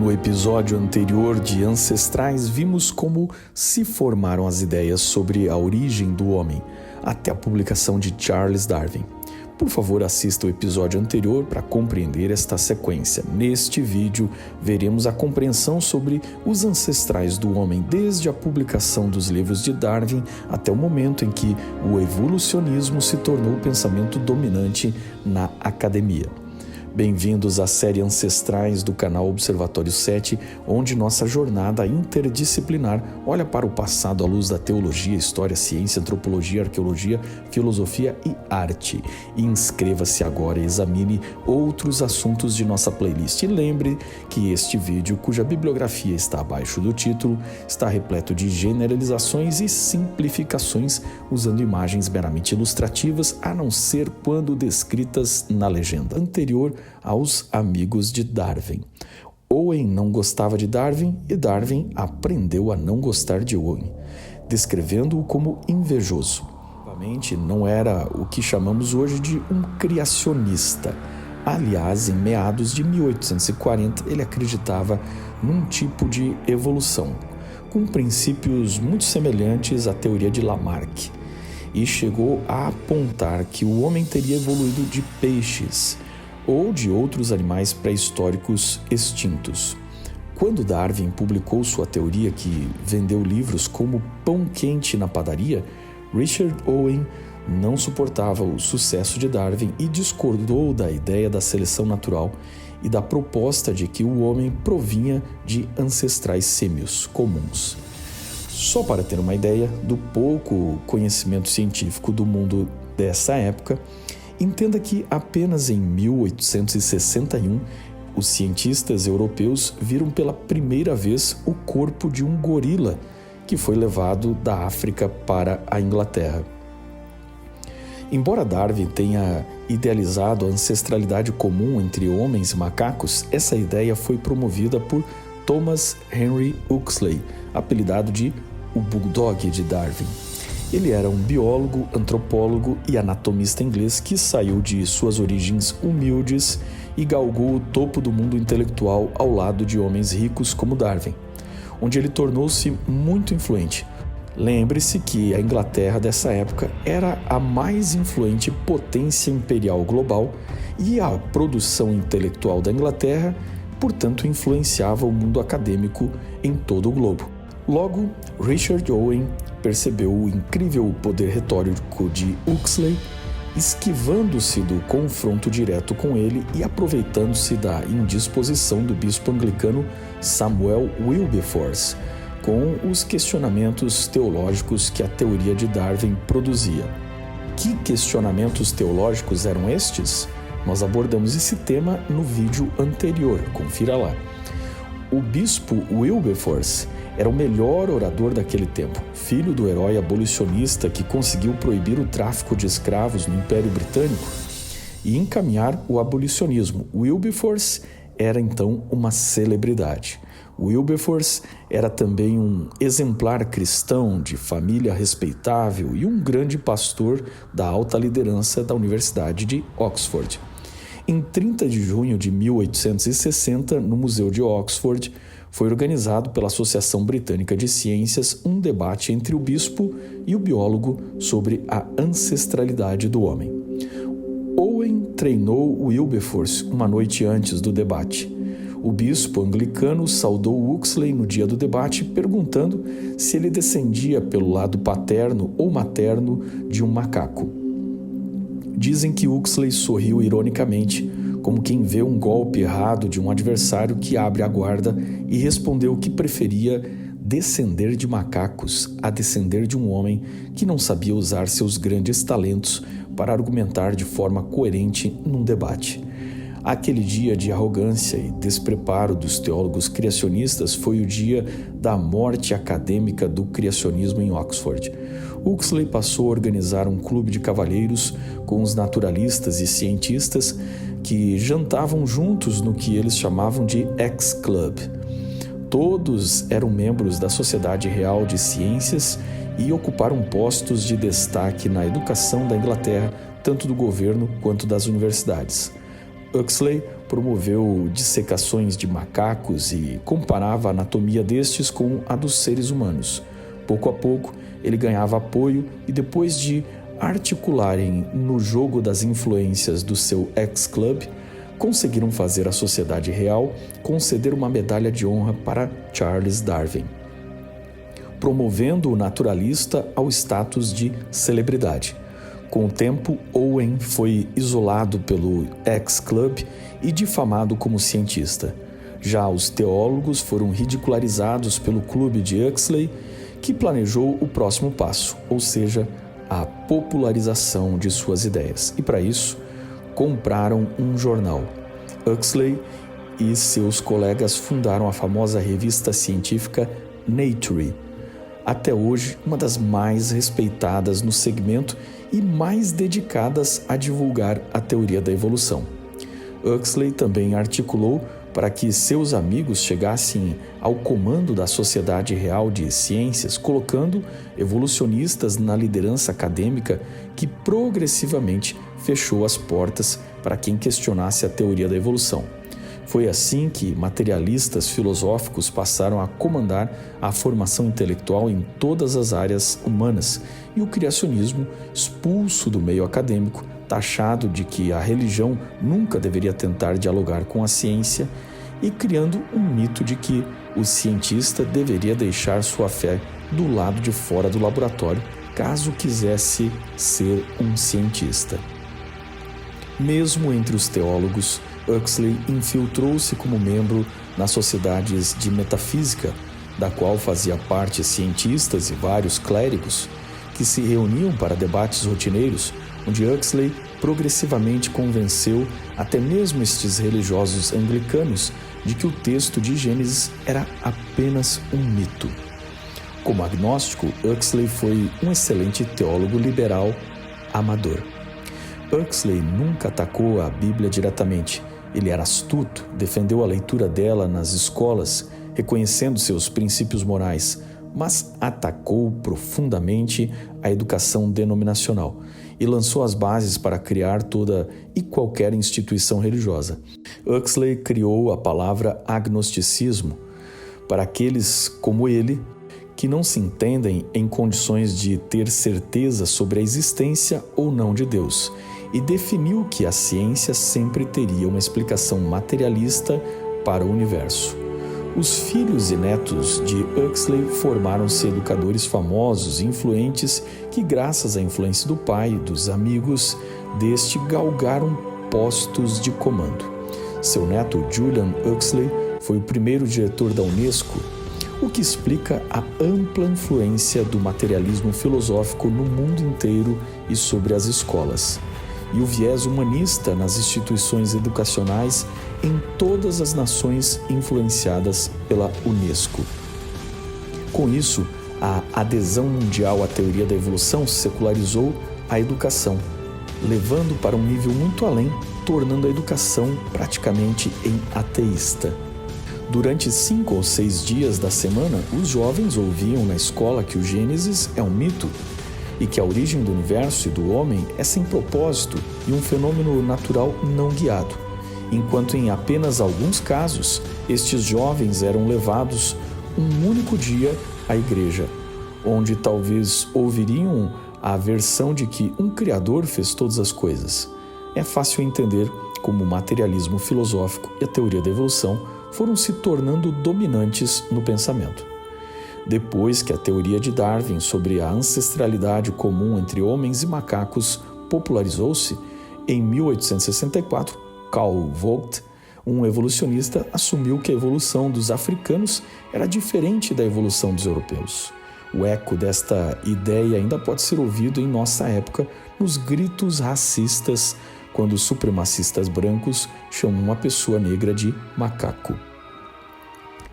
No episódio anterior de Ancestrais, vimos como se formaram as ideias sobre a origem do homem, até a publicação de Charles Darwin. Por favor, assista o episódio anterior para compreender esta sequência. Neste vídeo, veremos a compreensão sobre os ancestrais do homem, desde a publicação dos livros de Darwin até o momento em que o evolucionismo se tornou o pensamento dominante na academia. Bem-vindos à série Ancestrais do canal Observatório 7, onde nossa jornada interdisciplinar olha para o passado à luz da teologia, história, ciência, antropologia, arqueologia, filosofia e arte. Inscreva-se agora e examine outros assuntos de nossa playlist. E lembre que este vídeo, cuja bibliografia está abaixo do título, está repleto de generalizações e simplificações usando imagens meramente ilustrativas, a não ser quando descritas na legenda anterior aos amigos de Darwin. Owen não gostava de Darwin e Darwin aprendeu a não gostar de Owen, descrevendo-o como invejoso. Novamente, não era o que chamamos hoje de um criacionista. Aliás, em meados de 1840, ele acreditava num tipo de evolução, com princípios muito semelhantes à teoria de Lamarck, e chegou a apontar que o homem teria evoluído de peixes ou de outros animais pré-históricos extintos. Quando Darwin publicou sua teoria, que vendeu livros como pão quente na padaria, Richard Owen não suportava o sucesso de Darwin e discordou da ideia da seleção natural e da proposta de que o homem provinha de ancestrais sêmios comuns. Só para ter uma ideia do pouco conhecimento científico do mundo dessa época, entenda que apenas em 1861, os cientistas europeus viram pela primeira vez o corpo de um gorila que foi levado da África para a Inglaterra. Embora Darwin tenha idealizado a ancestralidade comum entre homens e macacos, essa ideia foi promovida por Thomas Henry Huxley, apelidado de o Bulldog de Darwin. Ele era um biólogo, antropólogo e anatomista inglês que saiu de suas origens humildes e galgou o topo do mundo intelectual ao lado de homens ricos como Darwin, onde ele tornou-se muito influente. Lembre-se que a Inglaterra dessa época era a mais influente potência imperial global e a produção intelectual da Inglaterra, portanto, influenciava o mundo acadêmico em todo o globo. Logo, Richard Owen percebeu o incrível poder retórico de Huxley, esquivando-se do confronto direto com ele e aproveitando-se da indisposição do bispo anglicano Samuel Wilberforce com os questionamentos teológicos que a teoria de Darwin produzia. Que questionamentos teológicos eram estes? Nós abordamos esse tema no vídeo anterior, confira lá. O bispo Wilberforce era o melhor orador daquele tempo, filho do herói abolicionista que conseguiu proibir o tráfico de escravos no Império Britânico e encaminhar o abolicionismo. Wilberforce era então uma celebridade. Wilberforce era também um exemplar cristão de família respeitável e um grande pastor da alta liderança da Universidade de Oxford. Em 30 de junho de 1860, no Museu de Oxford, foi organizado pela Associação Britânica de Ciências um debate entre o bispo e o biólogo sobre a ancestralidade do homem. Owen treinou Wilberforce uma noite antes do debate. O bispo anglicano saudou Huxley no dia do debate, perguntando se ele descendia pelo lado paterno ou materno de um macaco. Dizem que Huxley sorriu ironicamente, como quem vê um golpe errado de um adversário que abre a guarda, e respondeu que preferia descender de macacos a descender de um homem que não sabia usar seus grandes talentos para argumentar de forma coerente num debate. Aquele dia de arrogância e despreparo dos teólogos criacionistas foi o dia da morte acadêmica do criacionismo em Oxford. Huxley passou a organizar um clube de cavalheiros com os naturalistas e cientistas que jantavam juntos no que eles chamavam de X-Club. Todos eram membros da Sociedade Real de Ciências e ocuparam postos de destaque na educação da Inglaterra, tanto do governo quanto das universidades. Huxley promoveu dissecações de macacos e comparava a anatomia destes com a dos seres humanos. Pouco a pouco, ele ganhava apoio e, depois de articularem no jogo das influências do seu ex-club, conseguiram fazer a Sociedade Real conceder uma medalha de honra para Charles Darwin, promovendo o naturalista ao status de celebridade. Com o tempo, Owen foi isolado pelo ex-club e difamado como cientista. Já os teólogos foram ridicularizados pelo clube de Huxley, que planejou o próximo passo, ou seja, a popularização de suas ideias. E para isso, compraram um jornal. Huxley e seus colegas fundaram a famosa revista científica Nature, até hoje uma das mais respeitadas no segmento e mais dedicadas a divulgar a teoria da evolução. Huxley também articulou para que seus amigos chegassem ao comando da Sociedade Real de Ciências, colocando evolucionistas na liderança acadêmica que progressivamente fechou as portas para quem questionasse a teoria da evolução. Foi assim que materialistas filosóficos passaram a comandar a formação intelectual em todas as áreas humanas e o criacionismo, expulso do meio acadêmico, taxado de que a religião nunca deveria tentar dialogar com a ciência e criando um mito de que o cientista deveria deixar sua fé do lado de fora do laboratório caso quisesse ser um cientista. Mesmo entre os teólogos, Huxley infiltrou-se como membro nas sociedades de metafísica, da qual fazia parte cientistas e vários clérigos, que se reuniam para debates rotineiros, onde Huxley progressivamente convenceu até mesmo estes religiosos anglicanos de que o texto de Gênesis era apenas um mito. Como agnóstico, Huxley foi um excelente teólogo liberal amador. Huxley nunca atacou a Bíblia diretamente. Ele era astuto, defendeu a leitura dela nas escolas, reconhecendo seus princípios morais, mas atacou profundamente a educação denominacional e lançou as bases para criar toda e qualquer instituição religiosa. Huxley criou a palavra agnosticismo para aqueles como ele que não se entendem em condições de ter certeza sobre a existência ou não de Deus, e definiu que a ciência sempre teria uma explicação materialista para o universo. Os filhos e netos de Huxley formaram-se educadores famosos e influentes que, graças à influência do pai e dos amigos deste, galgaram postos de comando. Seu neto Julian Huxley foi o primeiro diretor da Unesco, o que explica a ampla influência do materialismo filosófico no mundo inteiro e sobre as escolas, e o viés humanista nas instituições educacionais em todas as nações influenciadas pela Unesco. Com isso, a adesão mundial à teoria da evolução secularizou a educação, levando para um nível muito além, tornando a educação praticamente ateísta. Durante 5 ou 6 dias da semana, os jovens ouviam na escola que o Gênesis é um mito e que a origem do universo e do homem é sem propósito e um fenômeno natural não guiado, enquanto em apenas alguns casos, estes jovens eram levados um único dia à igreja, onde talvez ouviriam a versão de que um Criador fez todas as coisas. É fácil entender como o materialismo filosófico e a teoria da evolução foram se tornando dominantes no pensamento. Depois que a teoria de Darwin sobre a ancestralidade comum entre homens e macacos popularizou-se, em 1864, Carl Vogt, um evolucionista, assumiu que a evolução dos africanos era diferente da evolução dos europeus. O eco desta ideia ainda pode ser ouvido em nossa época nos gritos racistas quando os supremacistas brancos chamam uma pessoa negra de macaco.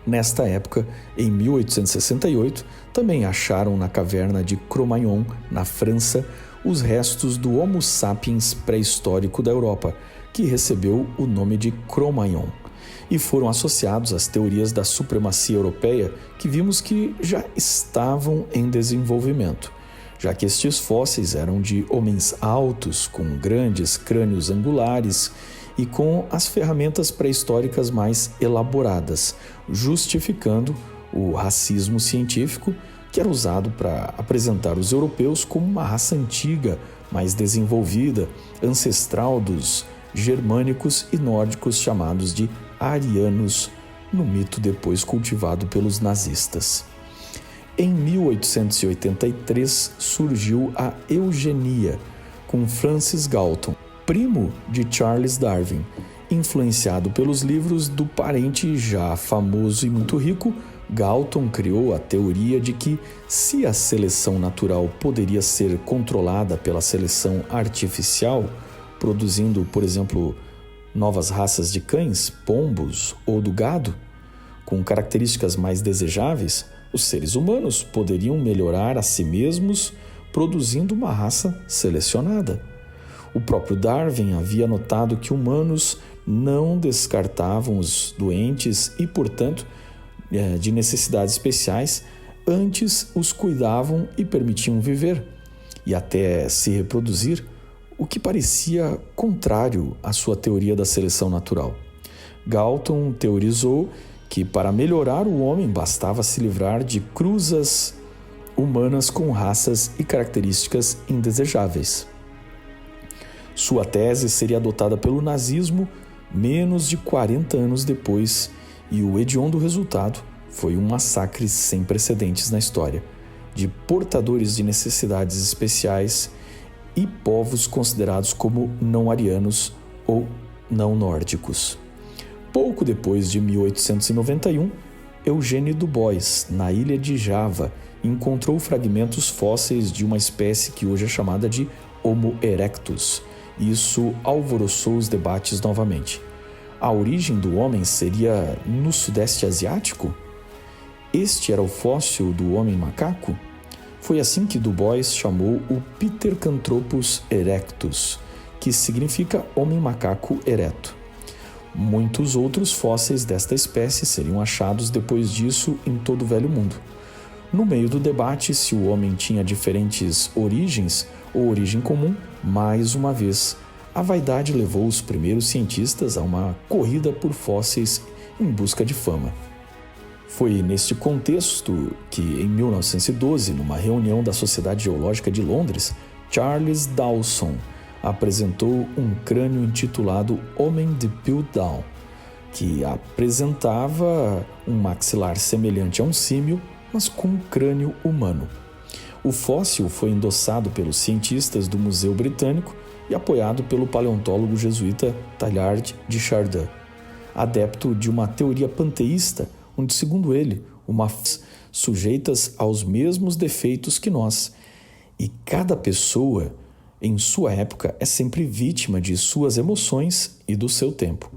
Nesta época, em 1868, também acharam na caverna de Cro-Magnon, na França, os restos do Homo sapiens pré-histórico da Europa, que recebeu o nome de Cro-Magnon, e foram associados às teorias da supremacia europeia que vimos que já estavam em desenvolvimento, já que estes fósseis eram de homens altos, com grandes crânios angulares e com as ferramentas pré-históricas mais elaboradas, justificando o racismo científico que era usado para apresentar os europeus como uma raça antiga, mais desenvolvida, ancestral dos germânicos e nórdicos chamados de arianos, no mito depois cultivado pelos nazistas. Em 1883 surgiu a eugenia, com Francis Galton, primo de Charles Darwin, influenciado pelos livros do parente já famoso e muito rico. Galton criou a teoria de que, se a seleção natural poderia ser controlada pela seleção artificial, produzindo, por exemplo, novas raças de cães, pombos ou do gado, com características mais desejáveis, os seres humanos poderiam melhorar a si mesmos produzindo uma raça selecionada. O próprio Darwin havia notado que humanos não descartavam os doentes e, portanto, de necessidades especiais, antes os cuidavam e permitiam viver e até se reproduzir, o que parecia contrário à sua teoria da seleção natural. Galton teorizou que para melhorar o homem bastava se livrar de cruzas humanas com raças e características indesejáveis. Sua tese seria adotada pelo nazismo menos de 40 anos depois, e o hediondo resultado foi um massacre sem precedentes na história, de portadores de necessidades especiais e povos considerados como não arianos ou não nórdicos. Pouco depois de 1891, Eugène Dubois, na ilha de Java, encontrou fragmentos fósseis de uma espécie que hoje é chamada de Homo erectus. Isso alvoroçou os debates novamente. A origem do homem seria no Sudeste Asiático? Este era o fóssil do homem macaco? Foi assim que Dubois chamou o Pithecanthropus erectus, que significa homem macaco ereto. Muitos outros fósseis desta espécie seriam achados depois disso em todo o Velho Mundo. No meio do debate se o homem tinha diferentes origens ou origem comum, mais uma vez, a vaidade levou os primeiros cientistas a uma corrida por fósseis em busca de fama. Foi neste contexto que, em 1912, numa reunião da Sociedade Geológica de Londres, Charles Dawson apresentou um crânio intitulado Homem de Piltdown, que apresentava um maxilar semelhante a um símio, mas com um crânio humano. O fóssil foi endossado pelos cientistas do Museu Britânico e apoiado pelo paleontólogo jesuíta Teilhard de Chardin, adepto de uma teoria panteísta, onde, segundo ele, sujeitas aos mesmos defeitos que nós, e cada pessoa, em sua época, é sempre vítima de suas emoções e do seu tempo.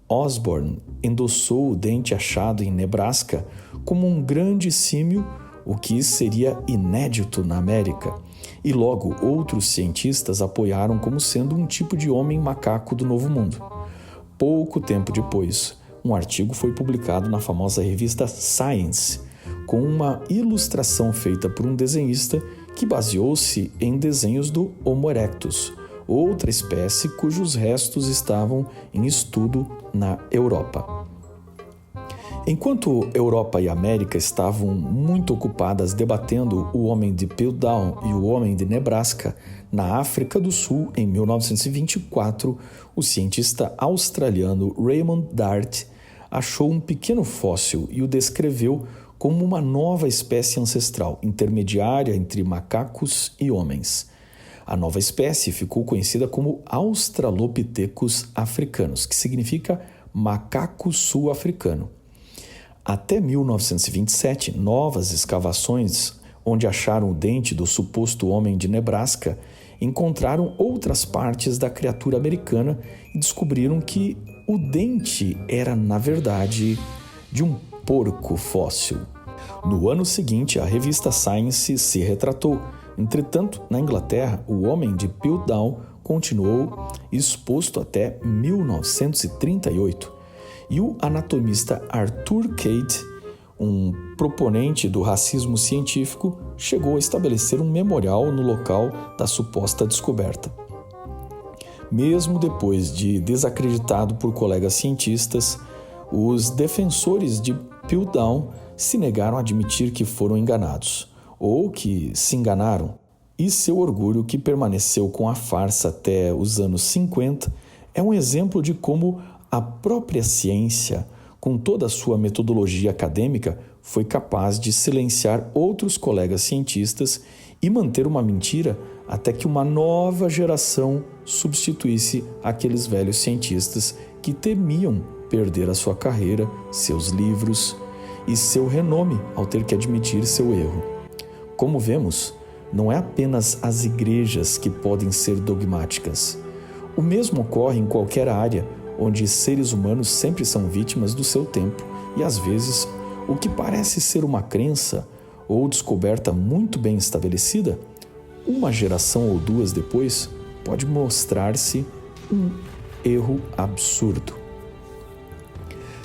Osborn endossou o dente achado em Nebraska como um grande símio, o que seria inédito na América, e logo outros cientistas apoiaram como sendo um tipo de homem macaco do Novo Mundo. Pouco tempo depois, um artigo foi publicado na famosa revista Science, com uma ilustração feita por um desenhista que baseou-se em desenhos do Homo erectus, outra espécie cujos restos estavam em estudo na Europa. Enquanto Europa e América estavam muito ocupadas debatendo o homem de Piltdown e o homem de Nebraska, na África do Sul, em 1924, o cientista australiano Raymond Dart achou um pequeno fóssil e o descreveu como uma nova espécie ancestral, intermediária entre macacos e homens. A nova espécie ficou conhecida como Australopithecus africanus, que significa macaco sul-africano. Até 1927, novas escavações, onde acharam o dente do suposto homem de Nebraska, encontraram outras partes da criatura americana e descobriram que o dente era, na verdade, de um porco fóssil. No ano seguinte, a revista Science se retratou. Entretanto, na Inglaterra, o homem de Piltdown continuou exposto até 1938. E o anatomista Arthur Cate, um proponente do racismo científico, chegou a estabelecer um memorial no local da suposta descoberta. Mesmo depois de desacreditado por colegas cientistas, os defensores de Piltdown se negaram a admitir que foram enganados, ou que se enganaram, e seu orgulho, que permaneceu com a farsa até os anos 50, é um exemplo de como a própria ciência, com toda a sua metodologia acadêmica, foi capaz de silenciar outros colegas cientistas e manter uma mentira até que uma nova geração substituísse aqueles velhos cientistas que temiam perder a sua carreira, seus livros e seu renome ao ter que admitir seu erro. Como vemos, não é apenas as igrejas que podem ser dogmáticas. O mesmo ocorre em qualquer área onde seres humanos sempre são vítimas do seu tempo e, às vezes, o que parece ser uma crença ou descoberta muito bem estabelecida, uma geração ou duas depois, pode mostrar-se um erro absurdo.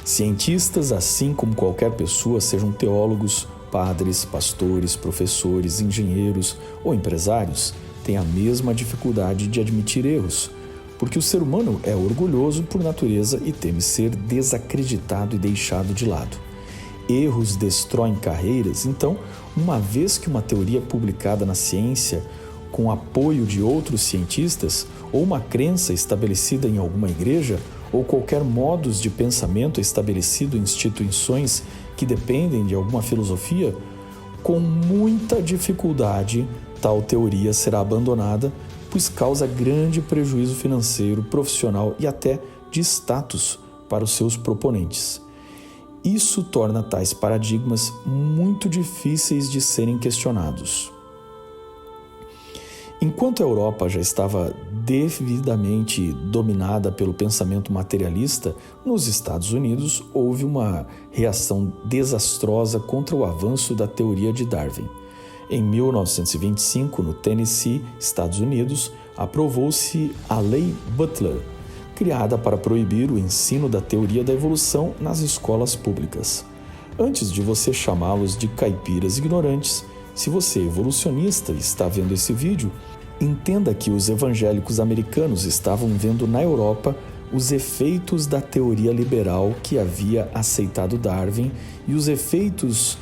Cientistas, assim como qualquer pessoa, sejam teólogos, padres, pastores, professores, engenheiros ou empresários, têm a mesma dificuldade de admitir erros, porque o ser humano é orgulhoso por natureza e teme ser desacreditado e deixado de lado. Erros destroem carreiras, então, uma vez que uma teoria publicada na ciência, com apoio de outros cientistas, ou uma crença estabelecida em alguma igreja, ou qualquer modus de pensamento estabelecido em instituições que dependem de alguma filosofia, com muita dificuldade tal teoria será abandonada, pois causa grande prejuízo financeiro, profissional e até de status para os seus proponentes. Isso torna tais paradigmas muito difíceis de serem questionados. Enquanto a Europa já estava devidamente dominada pelo pensamento materialista, nos Estados Unidos houve uma reação desastrosa contra o avanço da teoria de Darwin. Em 1925, no Tennessee, Estados Unidos, aprovou-se a Lei Butler, criada para proibir o ensino da teoria da evolução nas escolas públicas. Antes de você chamá-los de caipiras ignorantes, se você é evolucionista e está vendo esse vídeo, entenda que os evangélicos americanos estavam vendo na Europa os efeitos da teoria liberal que havia aceitado Darwin, e os efeitos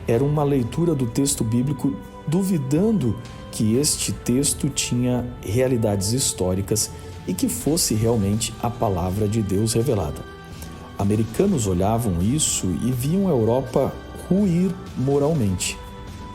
eram uma leitura do texto bíblico duvidando que este texto tinha realidades históricas e que fosse realmente a palavra de Deus revelada. Americanos olhavam isso e viam a Europa ruir moralmente.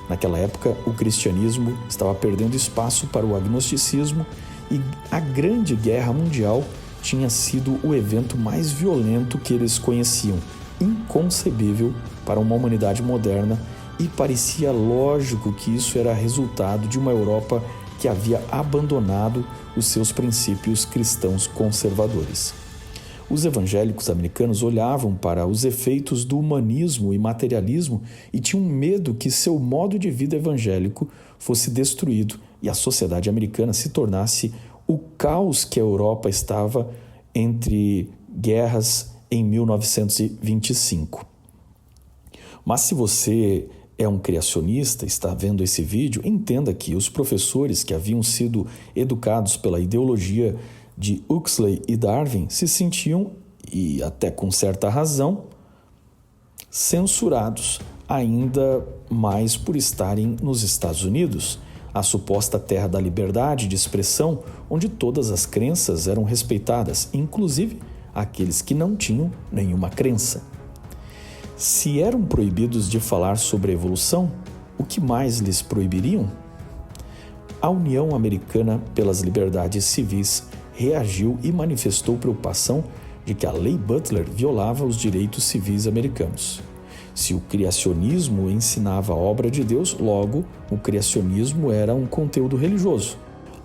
Naquela época, o cristianismo estava perdendo espaço para o agnosticismo e a Grande Guerra Mundial tinha sido o evento mais violento que eles conheciam, inconcebível para uma humanidade moderna, e parecia lógico que isso era resultado de uma Europa que havia abandonado os seus princípios cristãos conservadores. Os evangélicos americanos olhavam para os efeitos do humanismo e materialismo e tinham medo que seu modo de vida evangélico fosse destruído e a sociedade americana se tornasse o caos que a Europa estava entre guerras em 1925. Mas se você é um criacionista, está vendo esse vídeo, entenda que os professores que haviam sido educados pela ideologia de Huxley e Darwin se sentiam, e até com certa razão, censurados ainda mais por estarem nos Estados Unidos, a suposta terra da liberdade de expressão, onde todas as crenças eram respeitadas, inclusive aqueles que não tinham nenhuma crença. Se eram proibidos de falar sobre a evolução, o que mais lhes proibiriam? A União Americana pelas Liberdades Civis reagiu e manifestou preocupação de que a Lei Butler violava os direitos civis americanos. Se o criacionismo ensinava a obra de Deus, logo, o criacionismo era um conteúdo religioso,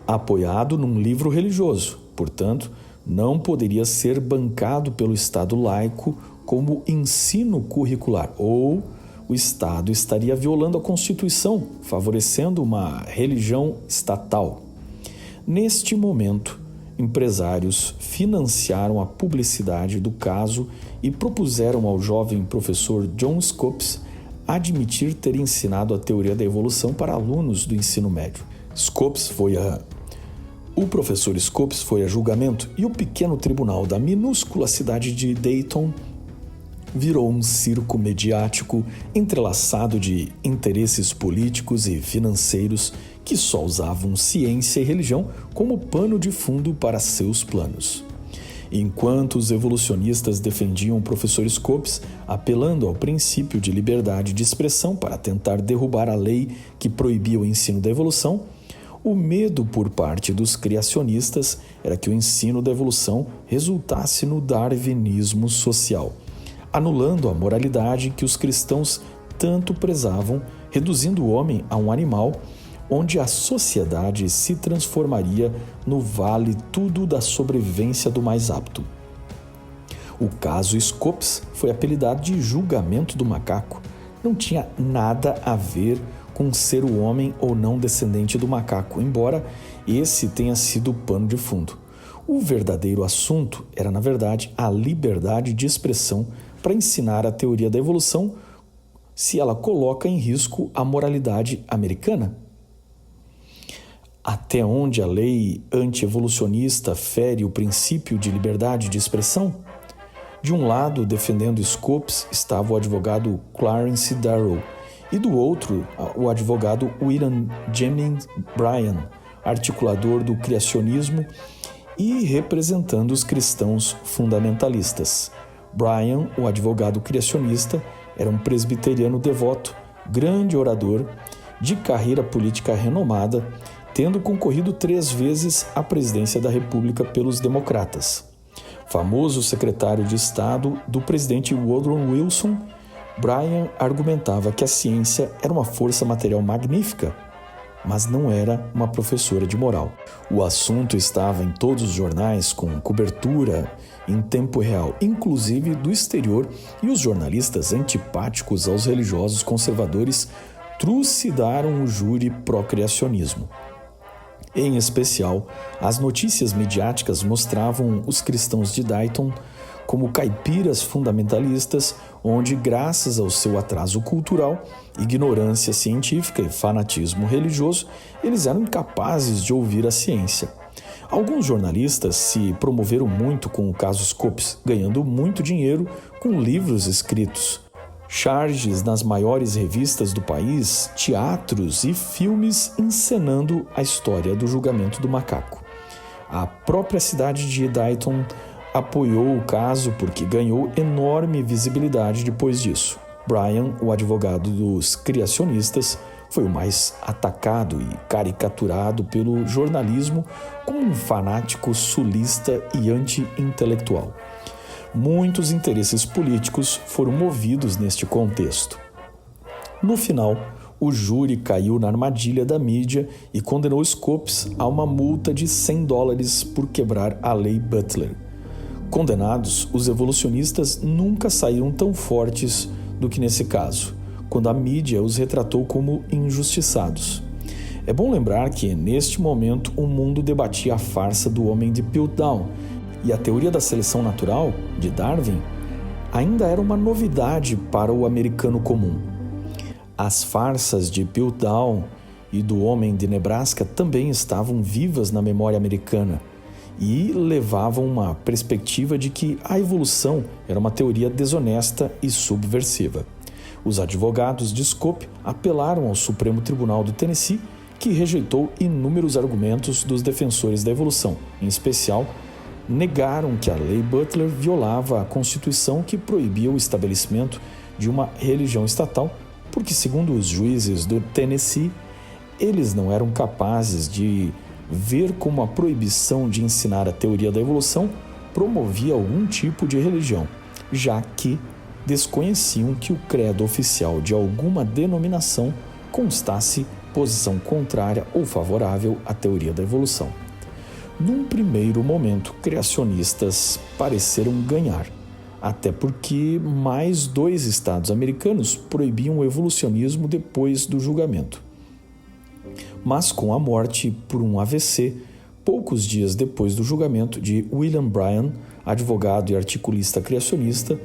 apoiado num livro religioso. Portanto, não poderia ser bancado pelo Estado laico como ensino curricular, ou o Estado estaria violando a Constituição, favorecendo uma religião estatal. Neste momento, empresários financiaram a publicidade do caso e propuseram ao jovem professor John Scopes admitir ter ensinado a teoria da evolução para alunos do ensino médio. Scopes foi O professor Scopes foi a julgamento e o pequeno tribunal da minúscula cidade de Dayton virou um circo mediático entrelaçado de interesses políticos e financeiros que só usavam ciência e religião como pano de fundo para seus planos. Enquanto os evolucionistas defendiam o professor Scopes, apelando ao princípio de liberdade de expressão para tentar derrubar a lei que proibia o ensino da evolução, o medo por parte dos criacionistas era que o ensino da evolução resultasse no darwinismo social, anulando a moralidade que os cristãos tanto prezavam, reduzindo o homem a um animal, onde a sociedade se transformaria no vale tudo da sobrevivência do mais apto. O caso Scopes foi apelidado de julgamento do macaco. Não tinha nada a ver com ser o homem ou não descendente do macaco, embora esse tenha sido o pano de fundo. O verdadeiro assunto era, na verdade, a liberdade de expressão para ensinar a teoria da evolução, se ela coloca em risco a moralidade americana. Até onde a lei anti-evolucionista fere o princípio de liberdade de expressão? De um lado, defendendo Scopes, estava o advogado Clarence Darrow, e do outro, o advogado William Jennings Bryan, articulador do criacionismo e representando os cristãos fundamentalistas. Bryan, o advogado criacionista, era um presbiteriano devoto, grande orador, de carreira política renomada, tendo concorrido 3 vezes à presidência da República pelos democratas. Famoso secretário de Estado do presidente Woodrow Wilson, Bryan argumentava que a ciência era uma força material magnífica, mas não era uma professora de moral. O assunto estava em todos os jornais com cobertura em tempo real, inclusive do exterior, e os jornalistas antipáticos aos religiosos conservadores trucidaram o júri pró-criacionismo. Em especial, as notícias midiáticas mostravam os cristãos de Dayton como caipiras fundamentalistas, onde, graças ao seu atraso cultural, ignorância científica e fanatismo religioso, eles eram incapazes de ouvir a ciência. Alguns jornalistas se promoveram muito com o caso Scopes, ganhando muito dinheiro com livros escritos, charges nas maiores revistas do país, teatros e filmes encenando a história do julgamento do macaco. A própria cidade de Dayton apoiou o caso porque ganhou enorme visibilidade depois disso. Bryan, o advogado dos criacionistas, foi o mais atacado e caricaturado pelo jornalismo como um fanático sulista e anti-intelectual. Muitos interesses políticos foram movidos neste contexto. No final, o júri caiu na armadilha da mídia e condenou Scopes a uma multa de $100 por quebrar a lei Butler. Condenados, os evolucionistas nunca saíram tão fortes do que nesse caso, quando a mídia os retratou como injustiçados. É bom lembrar que, neste momento, o mundo debatia a farsa do homem de Piltdown, e a teoria da seleção natural, de Darwin, ainda era uma novidade para o americano comum. As farsas de Piltdown e do homem de Nebraska também estavam vivas na memória americana e levavam uma perspectiva de que a evolução era uma teoria desonesta e subversiva. Os advogados de Scopes apelaram ao Supremo Tribunal do Tennessee, que rejeitou inúmeros argumentos dos defensores da evolução. Em especial, negaram que a lei Butler violava a Constituição que proibia o estabelecimento de uma religião estatal, porque, segundo os juízes do Tennessee, eles não eram capazes de ver como a proibição de ensinar a teoria da evolução promovia algum tipo de religião, já que desconheciam que o credo oficial de alguma denominação constasse posição contrária ou favorável à teoria da evolução. Num primeiro momento, criacionistas pareceram ganhar, até porque mais 2 estados americanos proibiam o evolucionismo depois do julgamento. Mas com a morte por um AVC, poucos dias depois do julgamento de William Bryan, advogado e articulista criacionista,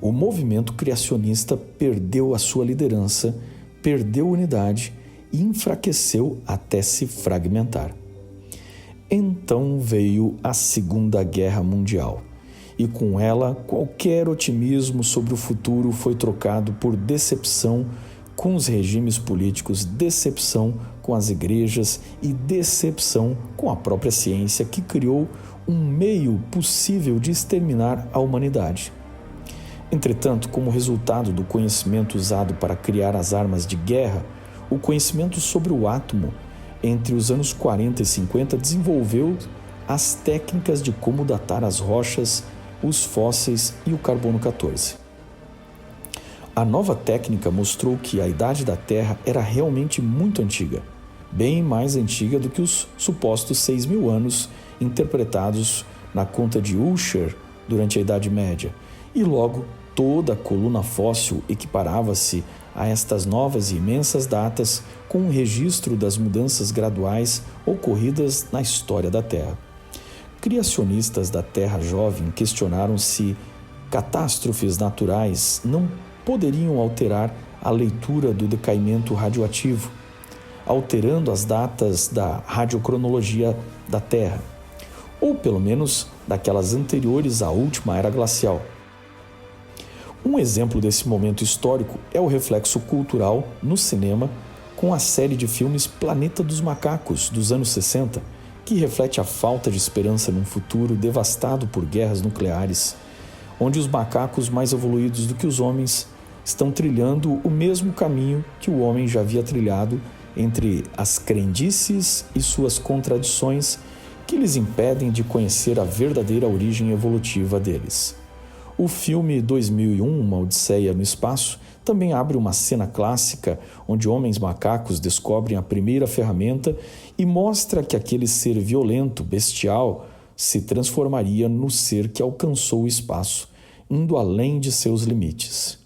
o movimento criacionista perdeu a sua liderança, perdeu unidade e enfraqueceu até se fragmentar. Então veio a Segunda Guerra Mundial, e com ela qualquer otimismo sobre o futuro foi trocado por decepção com os regimes políticos, decepção com as igrejas e decepção com a própria ciência, que criou um meio possível de exterminar a humanidade. Entretanto, como resultado do conhecimento usado para criar as armas de guerra, o conhecimento sobre o átomo entre os anos 40 e 50 desenvolveu as técnicas de como datar as rochas, os fósseis e o carbono 14. A nova técnica mostrou que a idade da Terra era realmente muito antiga, bem mais antiga do que os supostos 6.000 anos interpretados na conta de Usher durante a Idade Média, e logo toda a coluna fóssil equiparava-se a estas novas e imensas datas com um registro das mudanças graduais ocorridas na história da Terra. Criacionistas da Terra jovem questionaram se catástrofes naturais não poderiam alterar a leitura do decaimento radioativo, alterando as datas da radiocronologia da Terra, ou pelo menos daquelas anteriores à última era glacial. Um exemplo desse momento histórico é o reflexo cultural no cinema com a série de filmes Planeta dos Macacos, dos anos 60, que reflete a falta de esperança num futuro devastado por guerras nucleares, onde os macacos mais evoluídos do que os homens estão trilhando o mesmo caminho que o homem já havia trilhado entre as crendices e suas contradições que lhes impedem de conhecer a verdadeira origem evolutiva deles. O filme 2001, Uma Odisseia no Espaço, também abre uma cena clássica onde homens macacos descobrem a primeira ferramenta e mostra que aquele ser violento, bestial, se transformaria no ser que alcançou o espaço, indo além de seus limites.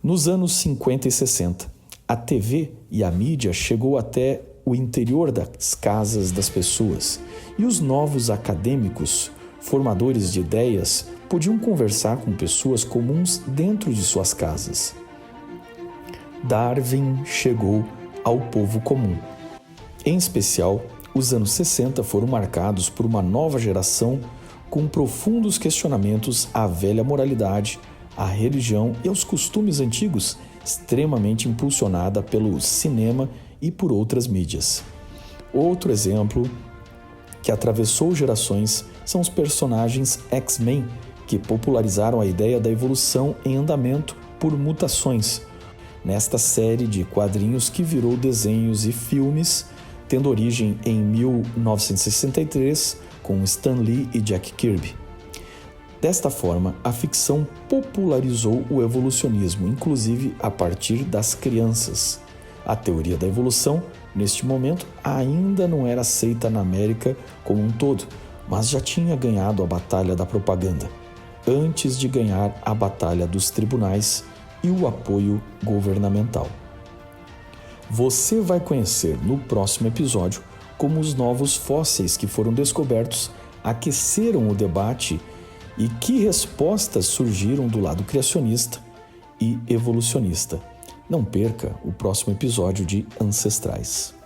Nos anos 50 e 60, a TV e a mídia chegou até o interior das casas das pessoas e os novos acadêmicos, formadores de ideias, podiam conversar com pessoas comuns dentro de suas casas. Darwin chegou ao povo comum. Em especial, os anos 60 foram marcados por uma nova geração com profundos questionamentos à velha moralidade, à religião e aos costumes antigos, extremamente impulsionada pelo cinema e por outras mídias. Outro exemplo que atravessou gerações são os personagens X-Men, que popularizaram a ideia da evolução em andamento por mutações, nesta série de quadrinhos que virou desenhos e filmes, tendo origem em 1963 com Stan Lee e Jack Kirby. Desta forma, a ficção popularizou o evolucionismo, inclusive a partir das crianças. A teoria da evolução, neste momento, ainda não era aceita na América como um todo, mas já tinha ganhado a batalha da propaganda, antes de ganhar a batalha dos tribunais e o apoio governamental. Você vai conhecer no próximo episódio como os novos fósseis que foram descobertos aqueceram o debate e que respostas surgiram do lado criacionista e evolucionista. Não perca o próximo episódio de Ancestrais.